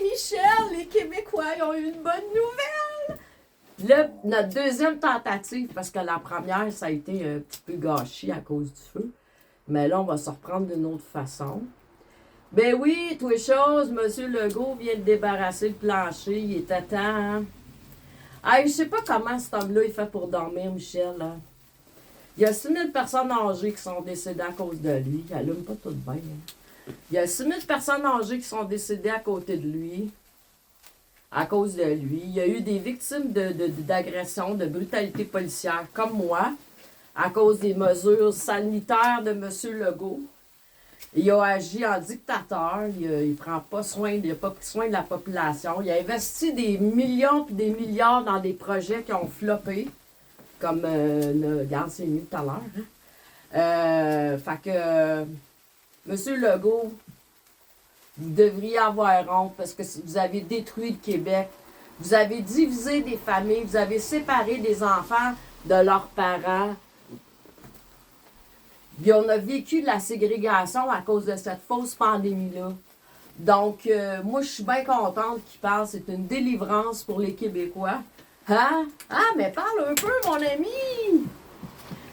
Michel, les Québécois ils ont eu une bonne nouvelle! Là, notre deuxième tentative, parce que la première, ça a été un petit peu gâché à cause du feu. Mais là, on va se reprendre d'une autre façon. Ben oui, toutes les choses, M. Legault vient de débarrasser le plancher. Il était temps, hein? Hey, je sais pas comment cet homme-là il fait pour dormir, Michel. Là. Il y a 6000 personnes âgées qui sont décédées à cause de lui. Il allume pas tout bien. Hein? Il y a 6000 personnes âgées qui sont décédées à côté de lui. À cause de lui. Il y a eu des victimes d'agression, de brutalité policière, comme moi, à cause des mesures sanitaires de M. Legault. Il a agi en dictateur, il prend pas soin, il n'a pas pris soin de la population. Il a investi des millions et des milliards dans des projets qui ont floppé, comme regarde, c'est mieux tout à l'heure. Hein? Fait que M. Legault, vous devriez avoir honte parce que vous avez détruit le Québec. Vous avez divisé des familles, vous avez séparé des enfants de leurs parents. Puis on a vécu de la ségrégation à cause de cette fausse pandémie-là. Donc, moi, je suis bien contente qu'il parle. C'est une délivrance pour les Québécois. Hein? Ah, mais parle un peu, mon ami!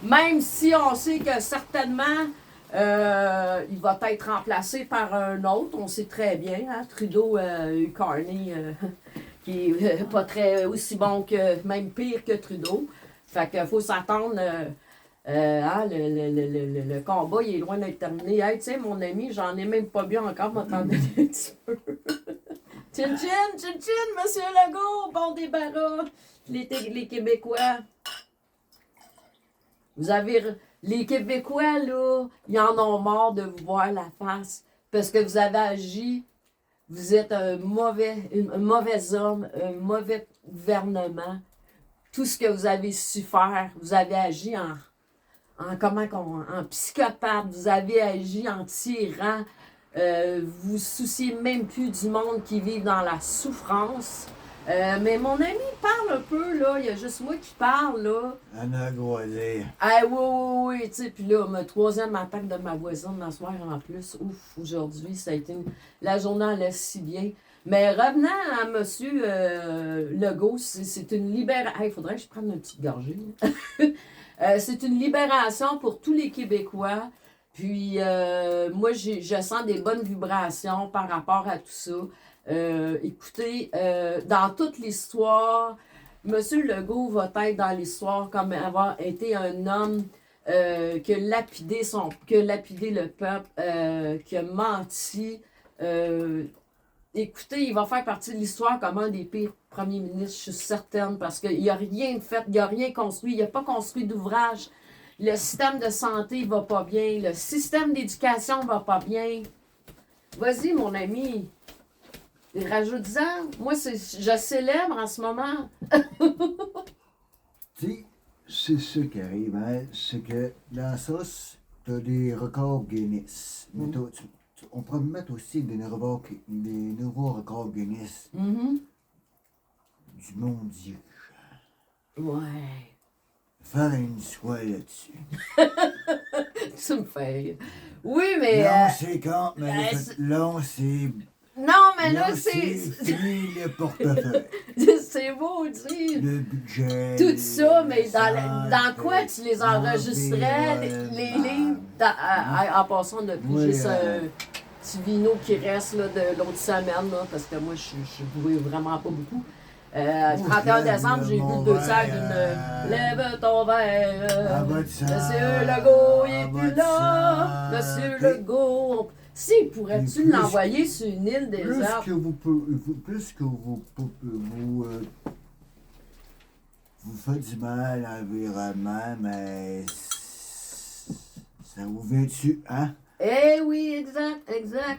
Même si on sait que certainement, il va être remplacé par un autre. On sait très bien. Hein? Trudeau a eu Carney, qui est pas très aussi bon que, même pire que Trudeau. Fait qu'il faut s'attendre... le combat, il est loin d'être terminé. Hey, tu sais, mon ami, j'en ai même pas bu encore, m'attendais un petit peu. Tchin-tchin, monsieur Legault, bon débarras, les Québécois. Vous avez... Les Québécois, là, ils en ont marre de vous voir la face parce que vous avez agi, vous êtes un mauvais homme, un mauvais gouvernement. Tout ce que vous avez su faire, vous avez agi en psychopathe, vous avez agi en tyran, vous vous souciez même plus du monde qui vit dans la souffrance. Mais mon ami parle un peu, là, il y a juste moi qui parle, là. Anna Groisé. Ah oui, tu sais, puis là, ma troisième attaque de ma voisine la soir en plus. Ouf, aujourd'hui, ça a été la journée allait si bien. Mais revenant à M. Legault, c'est une libération. Il faudrait que je prenne une petite gorgée. C'est une libération pour tous les Québécois. Puis, moi, je sens des bonnes vibrations par rapport à tout ça. Écoutez, dans toute l'histoire, M. Legault va être dans l'histoire comme avoir été un homme qui a lapidé le peuple, qui a menti. Écoutez, il va faire partie de l'histoire comme un des pires premiers ministres, je suis certaine, parce qu'il n'a rien fait, il n'a rien construit, il n'a pas construit d'ouvrage. Le système de santé ne va pas bien, le système d'éducation ne va pas bien. Vas-y, mon ami, rajoute-en. Moi, je célèbre en ce moment. Tu sais, c'est ça qui arrive, hein? C'est que dans la sauce, tu as des records Guinness. Mais on pourrait mettre aussi des nouveaux records Guinness du mondial. Ouais. Faire une soie là-dessus. Tu me fais. Oui, mais. Long, c'est quand, mais long, c'est. Non, mais là, c'est fini le portefeuille. C'est beau, tu sais. Le budget. Tout ça, mais dans quoi tu les enregistrais, les livres? En passant, on a pris juste un petit vino qui reste là, de l'autre semaine, là, parce que moi, je bois vraiment pas beaucoup. 31 décembre, j'ai bu 2 sacs d'une Lève ton verre. Monsieur Legault, il est plus là. Monsieur Legault. Si, pourrais-tu l'envoyer sur une île déserte? Plus que vous faites du mal à l'environnement, mais ça vous vient dessus, hein? Eh oui, exact.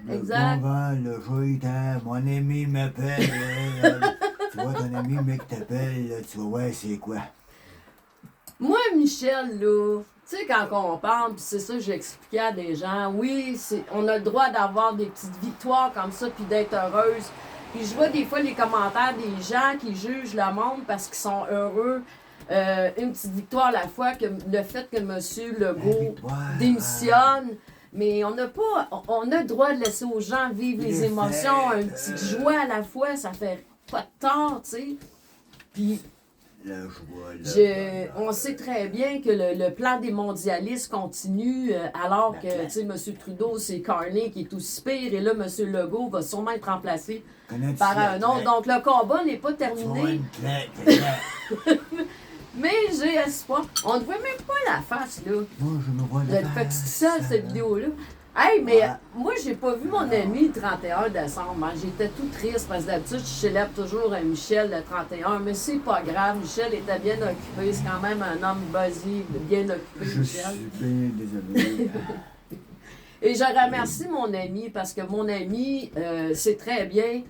Bon vent, le jour temps, mon ami m'appelle, tu vois ton ami, mec, t'appelle, tu vas voir c'est quoi. Moi, Michel, là, tu sais, quand on parle, pis c'est ça que j'expliquais à des gens, oui, on a le droit d'avoir des petites victoires comme ça, puis d'être heureuse. Puis je vois des fois les commentaires des gens qui jugent le monde parce qu'ils sont heureux. Une petite victoire à la fois, que le fait que M. Legault démissionne. Mais on n'a pas. On a le droit de laisser aux gens vivre les émotions, une petite joie à la fois, ça fait pas de tort, tu sais. Puis La joie, on sait très bien que le plan des mondialistes continue, alors que, tu sais, M. Trudeau, c'est Carney qui est aussi pire, et là, M. Legault va sûrement être remplacé par un autre. Donc, le combat n'est pas terminé. Mais j'ai espoir. On ne voit même pas la face, là. Moi, je me vois Vous êtes petite seule, cette vidéo-là. Hey, mais moi, j'ai pas vu mon ami le 31 décembre. Hein. J'étais tout triste parce que d'habitude, je célèbre toujours Michel le 31. Mais c'est pas grave. Michel était bien occupé. C'est quand même un homme busy, bien occupé, Je Michel. suis bien désolé. Et je remercie mon ami parce que mon ami sait très bien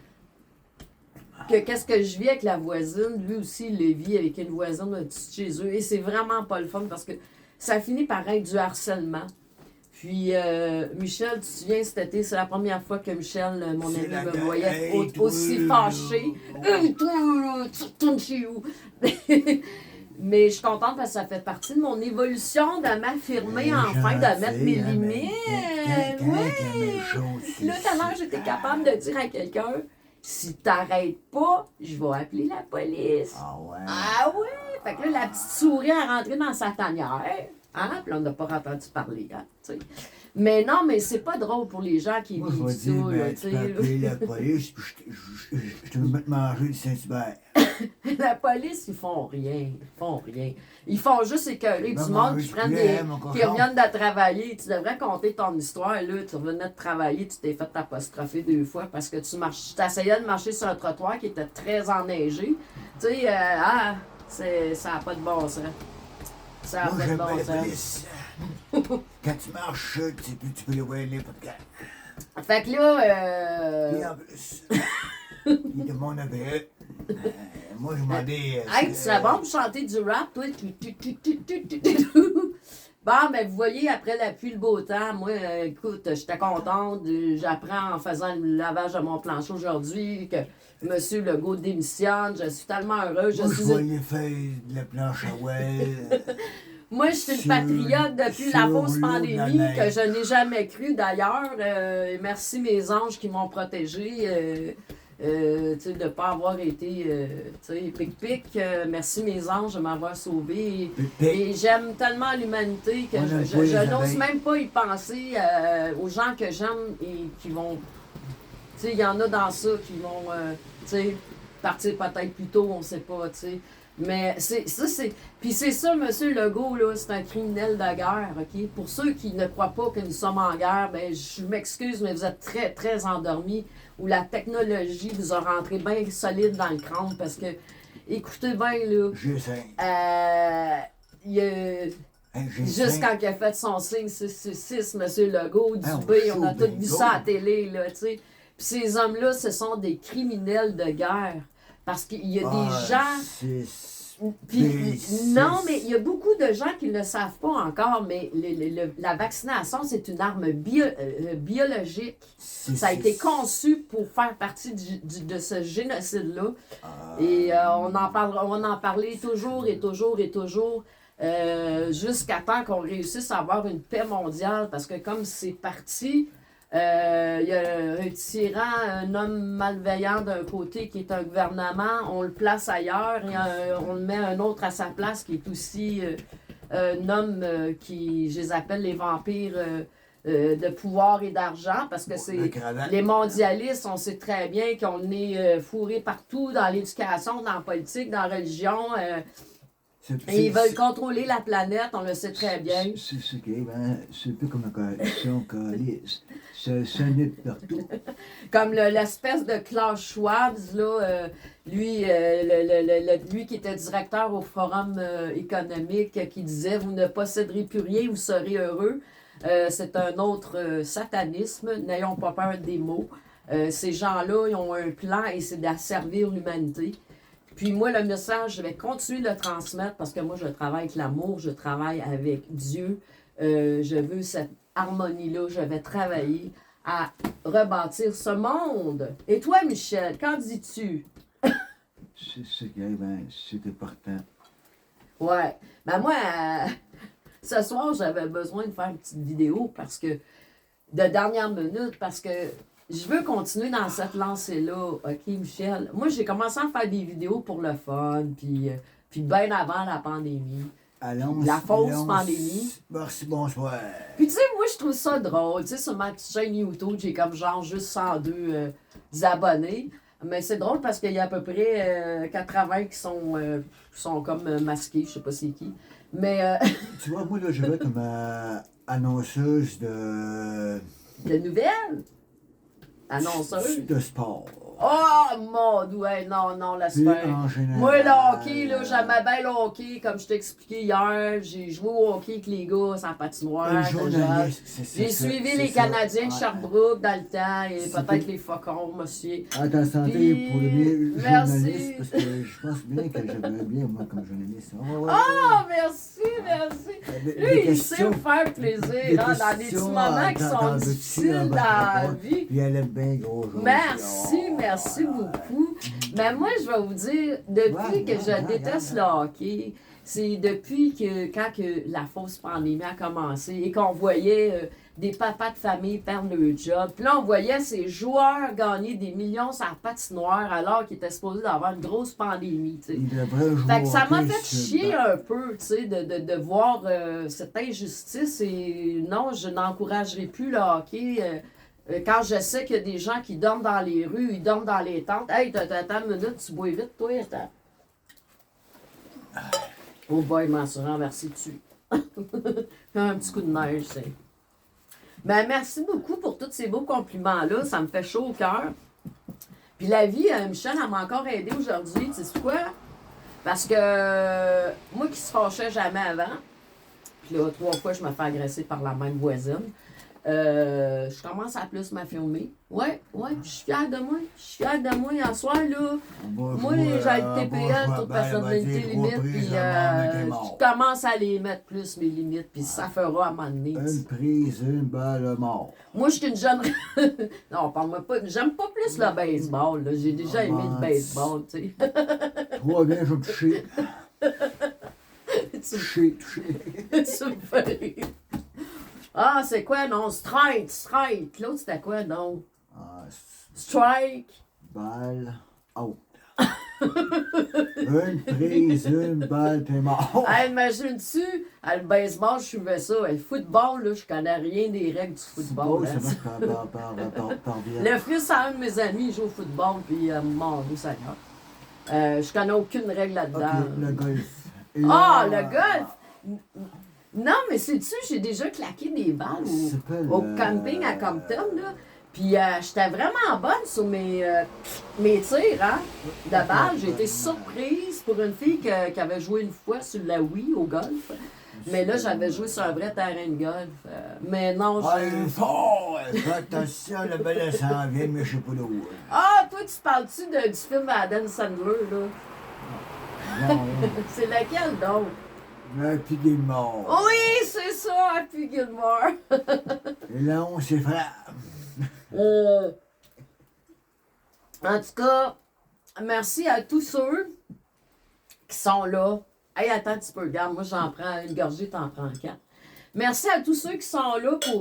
que qu'est-ce que je vis avec la voisine. Lui aussi, il le vit avec une voisine de chez eux. Et c'est vraiment pas le fun parce que ça finit par être du harcèlement. Puis, Michel, tu te souviens, cet été, c'est la première fois que Michel, mon ami, me voyait aussi fâché. Toi, là, tu retournes chez où? Mais je suis contente parce que ça fait partie de mon évolution de m'affirmer enfin, de mettre mes limites. Ouais. Là, tout à l'heure, j'étais capable de dire à quelqu'un, si t'arrêtes pas, je vais appeler la police. Ah ouais? Ah ouais? Fait que là, la petite souris est rentrée dans sa tanière. Hein? Puis on n'a pas entendu parler. Hein? T'sais. Mais non, mais c'est pas drôle pour les gens qui Moi, je vais vivent ça. dire, Là, ben, tu peux appeler la police, puis je te vais mettre manger du Saint-Hubert. La police, ils font rien. Ils font rien. Ils font juste écœurer du Maman, monde qui je prennent plaît, mon qui cochon. reviennent de travailler. Tu devrais compter ton histoire, là. Tu revenais de travailler, tu t'es fait apostropher 2 fois parce que tu essayais de marcher sur un trottoir qui était très enneigé. Tu sais, ça n'a pas de bon sens. Ça n'a Moi, pas de j'aime bon bien la sens. police. Quand tu marches, tu peux le voir n'importe quand. Fait que là, Et en plus, il demande un peu. Moi, je demandais. hey, tu serais bon pour chanter du rap, toi? Bon, ben, vous voyez, après la pluie, le beau temps, moi, écoute, j'étais contente. J'apprends en faisant le lavage de mon plancher aujourd'hui que M. Legault démissionne. Je suis tellement heureuse. Moi, je voyais faire de la planche à well. Moi, je suis une patriote depuis la sur fausse l'eau de la pandémie que neige. je n'ai jamais cru d'ailleurs. Et merci mes anges qui m'ont protégée. Tu sais, de ne pas avoir été, tu sais, pic-pic. Merci mes anges de m'avoir sauvé. Et j'aime tellement l'humanité que je n'ose même pas y penser aux gens que j'aime et qui vont... Tu sais, il y en a dans ça qui vont, tu sais, partir peut-être plus tôt, on ne sait pas, tu sais. Mais c'est ça, c'est... Puis c'est ça, M. Legault, là, c'est un criminel de guerre, OK? Pour ceux qui ne croient pas que nous sommes en guerre, ben je m'excuse, mais vous êtes très, très endormis, où la technologie vous a rentré bien solide dans le crâne, parce que, écoutez bien, là, il y a... Juste quand il a fait son signe 666, M. Legault, Dubé, on a tous vu ça à la télé, là, tu sais. Puis ces hommes-là, ce sont des criminels de guerre. Parce qu'il y a des gens... Puis, non, mais il y a beaucoup de gens qui ne le savent pas encore, mais la vaccination, c'est une arme biologique. Ça a été conçu pour faire partie de ce génocide-là. Et on va en parler toujours et toujours et toujours. Jusqu'à temps qu'on réussisse à avoir une paix mondiale, parce que comme c'est parti, il y a un tyran, un homme malveillant d'un côté qui est un gouvernement, on le place ailleurs et on le met un autre à sa place qui est aussi un homme qui, je les appelle les vampires de pouvoir et d'argent, parce que c'est les mondialistes, on sait très bien qu'on est fourré partout dans l'éducation, dans la politique, dans la religion. Et ils veulent contrôler la planète, on le sait très bien. C'est ce qui est, ben, c'est un peu comme la coalition caliste. Ça naît de partout. Comme l'espèce de Klaus Schwab, là, lui qui était directeur au Forum économique, qui disait « Vous ne posséderez plus rien, vous serez heureux ». C'est un autre satanisme, n'ayons pas peur des mots. Ces gens-là, ils ont un plan et c'est d'asservir l'humanité. Puis moi, le message, je vais continuer de le transmettre parce que moi, je travaille avec l'amour, je travaille avec Dieu. Je veux cette harmonie-là. Je vais travailler à rebâtir ce monde. Et toi, Michel, qu'en dis-tu? C'est ce qui est, ben, c'est important. Ouais. Ben moi, ce soir, j'avais besoin de faire une petite vidéo parce que de dernière minute parce que je veux continuer dans cette lancée-là. OK, Michel? Moi, j'ai commencé à faire des vidéos pour le fun, puis bien avant la pandémie. La fausse pandémie. Merci, bonsoir. Puis tu sais, moi, je trouve ça drôle. Tu sais, sur ma petite chaîne YouTube, j'ai comme genre juste 102 abonnés. Mais c'est drôle parce qu'il y a à peu près 80 qui sont comme masqués, je sais pas c'est qui. Mais Tu vois, moi, là, je vais être comme annonceuse de nouvelles? Annonceuse? de sport. Oh mon dieu, ouais, non, laisse Puis, faire. en général, Moi, le hockey, là, j'aimais bien le hockey, comme je t'ai expliqué hier. J'ai joué au hockey avec les gars sans patinoire. un déjà. journaliste, J'ai suivi les ça. Canadiens de Ouais. Sherbrooke dans le temps et C'était- peut-être les Faucons, monsieur. À ta santé Puis, pour le merci. journaliste, parce que je pense bien que j'aimerais bien, moi, comme journaliste. Ah, merci. Lui, il sait me faire des plaisir hein, dans des petits questions, moments qui sont dans difficiles dans la vie. Puis elle aime bien gros jour. Merci beaucoup. Mais moi, je vais vous dire, depuis que je déteste le hockey, c'est depuis quand la fausse pandémie a commencé et qu'on voyait des papas de famille perdre leur job. Puis là, on voyait ces joueurs gagner des millions sur la patinoire alors qu'ils étaient supposés d'avoir une grosse pandémie. Tu sais. Il devrait jouer Fait que ça m'a au hockey fait sur le chier banc. un peu, tu sais, de voir cette injustice et non, je n'encouragerai plus le hockey. Quand je sais qu'il y a des gens qui dorment dans les rues, ils dorment dans les tentes. Hey, t'attends une minute, tu bois vite, toi, attends. Oh boy, m'en suis renversé dessus. Un petit coup de neige, c'est. Ben, merci beaucoup pour tous ces beaux compliments-là. Ça me fait chaud au cœur. Puis la vie, Michel, elle m'a encore aidé aujourd'hui. Tu sais quoi? Parce que moi qui se fâchais jamais avant, puis là, 3 fois, je me fais agresser par la même voisine. Je commence à plus m'affirmer. Ouais, je suis fière de moi. Je suis fière de moi. Hier soir, là, moi, j'ai le TPL, toute personnalité limite, puis je commence à les mettre plus, mes limites, puis ça fera à un moment donné. Une prise, une balle mort. Moi, je suis une jeune. Non, parle-moi pas. J'aime pas plus le baseball, là. J'ai déjà aimé le baseball, tu sais. Toi, bien, je vais me toucher. Toucher. Tu me fais rire. Ah, c'est quoi, non? Strike. L'autre, c'était quoi, non? Strike. Balle, out. Une prise, une balle, t'es mort. Hey, imagine-tu, le baseball, je suivais ça. Le football, là, je connais rien des règles du football. Ça Hein. marche par bien. Le fils à un de mes amis, il joue au football, puis mon Dieu Seigneur. Je connais aucune règle là-dedans. Ok, le golf. Le golf! Non, mais sais-tu, j'ai déjà claqué des balles au camping à Compton, là. Puis j'étais vraiment bonne sur mes tirs, hein, de balles. J'ai été surprise pour une fille qui avait joué une fois sur la Wii au golf. Mais là, j'avais joué sur un vrai terrain de golf. Mais non, je... Fort! Fais attention, le bel s'en vient, mais je sais pas d'où. Ah, toi, tu parles-tu du film Adam Sandler, là? Non, C'est lequel, donc? Happy Gilmore. Oui, c'est ça, Happy Gilmore. Et là, on s'est fait. En tout cas, merci à tous ceux qui sont là. Hey, attends un petit peu, regarde, moi j'en prends une gorgée, t'en prends 4. Merci à tous ceux qui sont là qui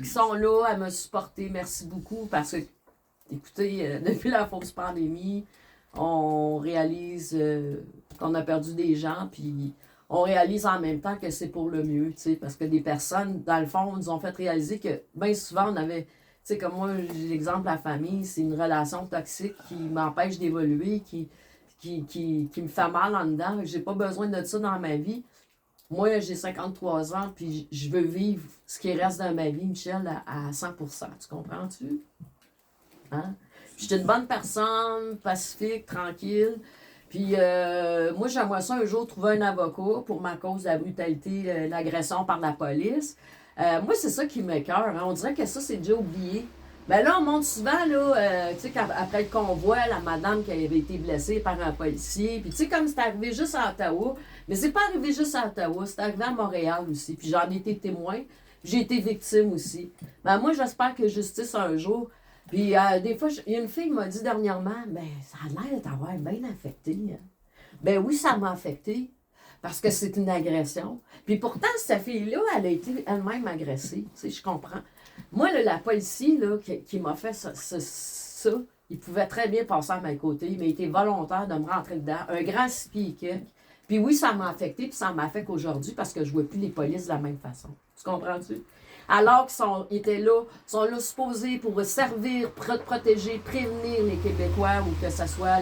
sont là à me supporter. Merci beaucoup parce que, écoutez, depuis la fausse pandémie, on réalise qu'on a perdu des gens, puis on réalise en même temps que c'est pour le mieux, tu sais, parce que des personnes, dans le fond, nous ont fait réaliser que bien souvent, on avait, tu sais, comme moi, j'ai l'exemple de la famille, c'est une relation toxique qui m'empêche d'évoluer, qui me fait mal en dedans. J'ai pas besoin de ça dans ma vie. Moi, j'ai 53 ans, puis je veux vivre ce qui reste dans ma vie, Michel, à 100%. Tu comprends-tu? Hein? Je suis une bonne personne, pacifique, tranquille. Puis moi, j'aimerais ça un jour trouver un avocat pour ma cause de la brutalité, l'agression par la police. Moi, c'est ça qui m'écoeure. Hein. On dirait que ça, c'est déjà oublié. Ben là, on monte souvent, là, tu sais, après le convoi, la madame qui avait été blessée par un policier. Puis tu sais, comme c'est arrivé juste à Ottawa, mais c'est pas arrivé juste à Ottawa, c'est arrivé à Montréal aussi. Puis j'en ai été témoin. J'ai été victime aussi. Ben moi, j'espère que justice un jour. Puis des fois, il y a une fille qui m'a dit dernièrement, ben ça a l'air de t'avoir bien affecté. Hein. Ben oui, ça m'a affecté. parce que c'est une agression. Puis pourtant, cette fille-là, elle a été elle-même agressée. Tu sais, je comprends. Moi, là, la policier là, qui m'a fait ça, il pouvait très bien passer à mes côtés. Il m'a été volontaire de me rentrer dedans. Un grand 6 pieds et quelques. Puis oui, ça m'a affecté, puis ça m'affecte aujourd'hui parce que je ne vois plus les polices de la même façon. Tu comprends-tu? Alors qu'ils sont là supposés pour servir, protéger, prévenir les Québécois, ou que ce soit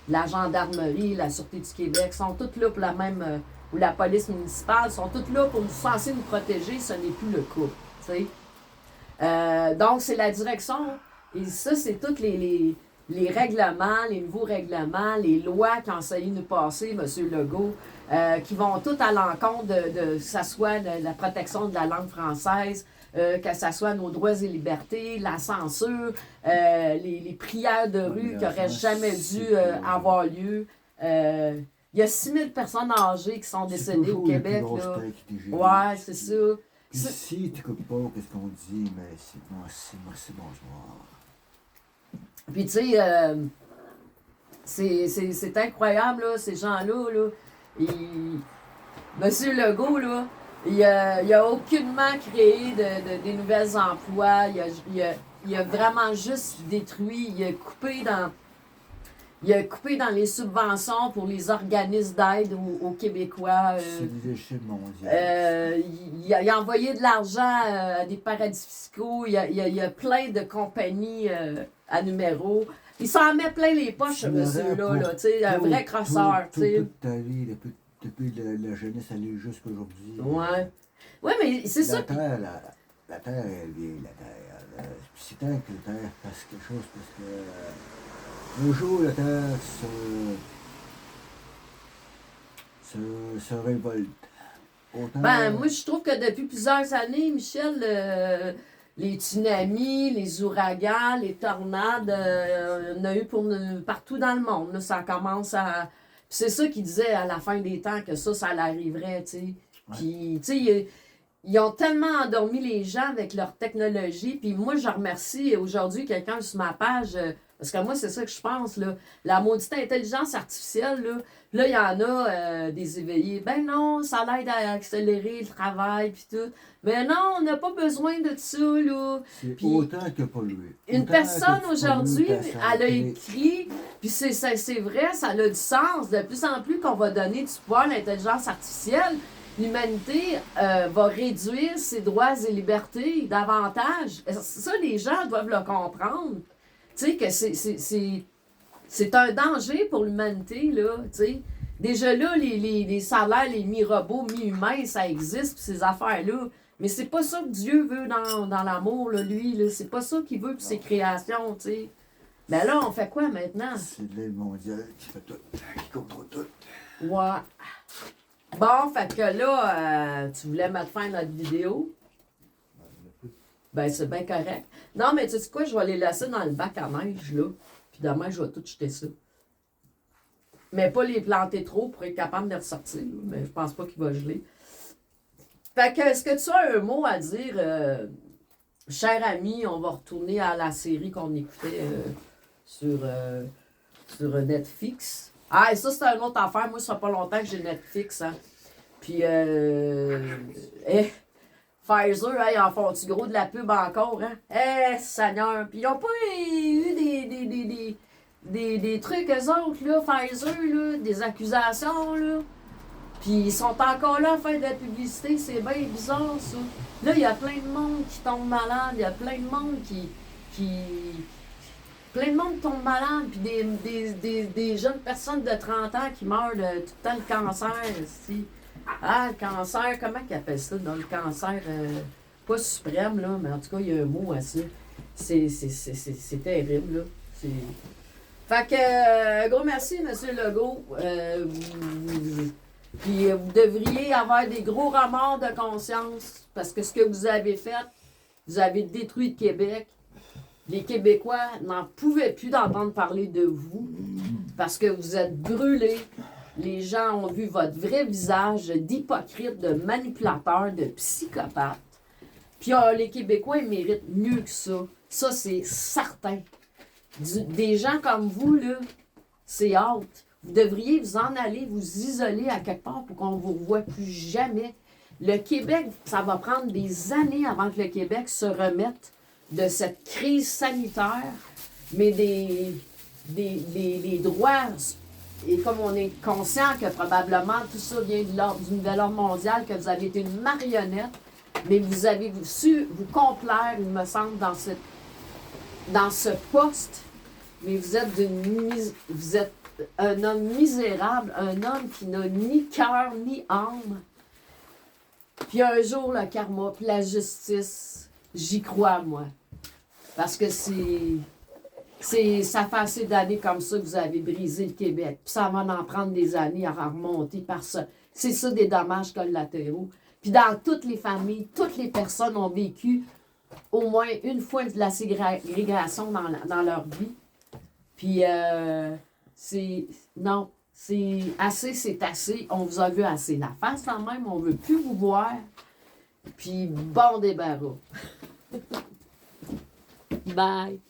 la gendarmerie, la Sûreté du Québec, sont toutes là pour la même... ou la police municipale, sont toutes là pour censés nous protéger, ce n'est plus le cas. Tu sais? Donc, c'est la direction. Et ça, c'est tous les règlements, les nouveaux règlements, les lois qui ont essayé de nous passer, M. Legault, qui vont toutes à l'encontre que ce soit la protection de la langue française, que ce soit nos droits et libertés, la censure, les prières de rue qui n'auraient jamais dû avoir lieu. Il y a 6 000 personnes âgées qui sont décédées au Québec. Là. Ouais, c'est ça. Puis si tu n'écoutes pas ce qu'on dit, mais c'est bonsoir. Puis tu sais, c'est incroyable, là, ces gens-là. Là, Monsieur Legault, là, il a aucunement créé des nouvelles emplois. Il a vraiment juste détruit. Il a coupé dans les subventions pour les organismes d'aide aux Québécois. C'est des échelles mondiales. Il a envoyé de l'argent à des paradis fiscaux. Il y a plein de compagnies à numéro. Il s'en met plein les poches, ce monsieur-là. Là, un vrai crosseur. Toute ta vie, depuis la jeunesse, elle est jusqu'à aujourd'hui. Ouais. Ouais, mais c'est ça. La terre, elle vieille, la terre. Puis c'est temps que la terre fasse quelque chose, parce que un jour, la terre se révolte. Ben, moi, je trouve que depuis plusieurs années, Michel, les tsunamis, les ouragans, les tornades, on a eu partout dans le monde. Là, ça commence à... Puis c'est ça qu'ils disaient à la fin des temps, que ça arriverait, tu sais. Puis, tu sais, ils ont tellement endormi les gens avec leur technologie. Puis moi, je remercie aujourd'hui quelqu'un sur ma page, parce que moi, c'est ça que je pense, là. La maudite intelligence artificielle, là, il y en a des éveillés. Ben non, ça l'aide à accélérer le travail, puis tout. Mais non, on n'a pas besoin de ça, là. C'est puis, autant que polluer. Une personne aujourd'hui, elle a écrit, puis c'est vrai, ça a du sens. De plus en plus qu'on va donner du pouvoir à l'intelligence artificielle, l'humanité va réduire ses droits et libertés davantage. Ça, les gens doivent le comprendre. Tu sais, que c'est un danger pour l'humanité, là, tu sais. Déjà là, les salaires, les mi-robots, mi-humains, ça existe, pis ces affaires-là. Mais c'est pas ça que Dieu veut dans l'amour, là, lui, là. C'est pas ça qu'il veut pour ses créations, tu sais. Mais là, on fait quoi maintenant? C'est l'aide mondiale qui fait tout, qui contrôle tout. Ouais. Bon, fait que là, tu voulais mettre fin à notre vidéo. Ben, c'est bien correct. Non, mais tu sais quoi, je vais les laisser dans le bac à neige, là. Puis demain, je vais tout jeter ça. Mais pas les planter trop pour être capable de les ressortir, là. Mais je pense pas qu'il va geler. Fait que, est-ce que tu as un mot à dire, cher ami, on va retourner à la série qu'on écoutait sur Netflix. Ah, et ça, c'est une autre affaire. Moi, ça fait pas longtemps que j'ai Netflix, hein. Puis, Pfizer, hein, ils en font-tu gros de la pub encore, hein? Seigneur! Puis ils n'ont pas eu des trucs, eux autres, là, Pfizer, là, des accusations, là. Puis ils sont encore là à faire de la publicité, c'est bien bizarre, ça. Là, il y a plein de monde qui tombe malade, il y a plein de monde plein de monde tombe malade, puis des jeunes personnes de 30 ans qui meurent de tout le temps le cancer, ici. Ah, le cancer, comment ils appellent ça? Dans le cancer, pas suprême, là, mais en tout cas, il y a un mot à ça. C'est terrible, là. Fait que, gros merci, M. Legault. Puis vous devriez avoir des gros remords de conscience, parce que ce que vous avez fait, vous avez détruit le Québec. Les Québécois n'en pouvaient plus d'entendre parler de vous, parce que vous êtes brûlés. Les gens ont vu votre vrai visage d'hypocrite, de manipulateur, de psychopathe. Puis les Québécois, ils méritent mieux que ça. Ça, c'est certain. Des gens comme vous, là, c'est hâte. Vous devriez vous en aller, vous isoler à quelque part pour qu'on ne vous revoie plus jamais. Le Québec, ça va prendre des années avant que le Québec se remette de cette crise sanitaire, mais des droits, et comme on est conscient que probablement tout ça vient de l'ordre du nouvel ordre mondial, que vous avez été une marionnette, mais vous avez su vous complaire, il me semble, dans ce poste, mais vous êtes un homme misérable, un homme qui n'a ni cœur ni âme. Puis un jour, le karma, puis la justice, j'y crois, moi. Parce que ça fait assez d'années comme ça que vous avez brisé le Québec. Puis ça va en prendre des années à remonter par ça. C'est ça des dommages collatéraux. Puis dans toutes les familles, toutes les personnes ont vécu au moins une fois de la ségrégation dans leur vie. Puis non, c'est assez. On vous a vu assez la face quand même, on veut plus vous voir. Puis bon débarras. Bye.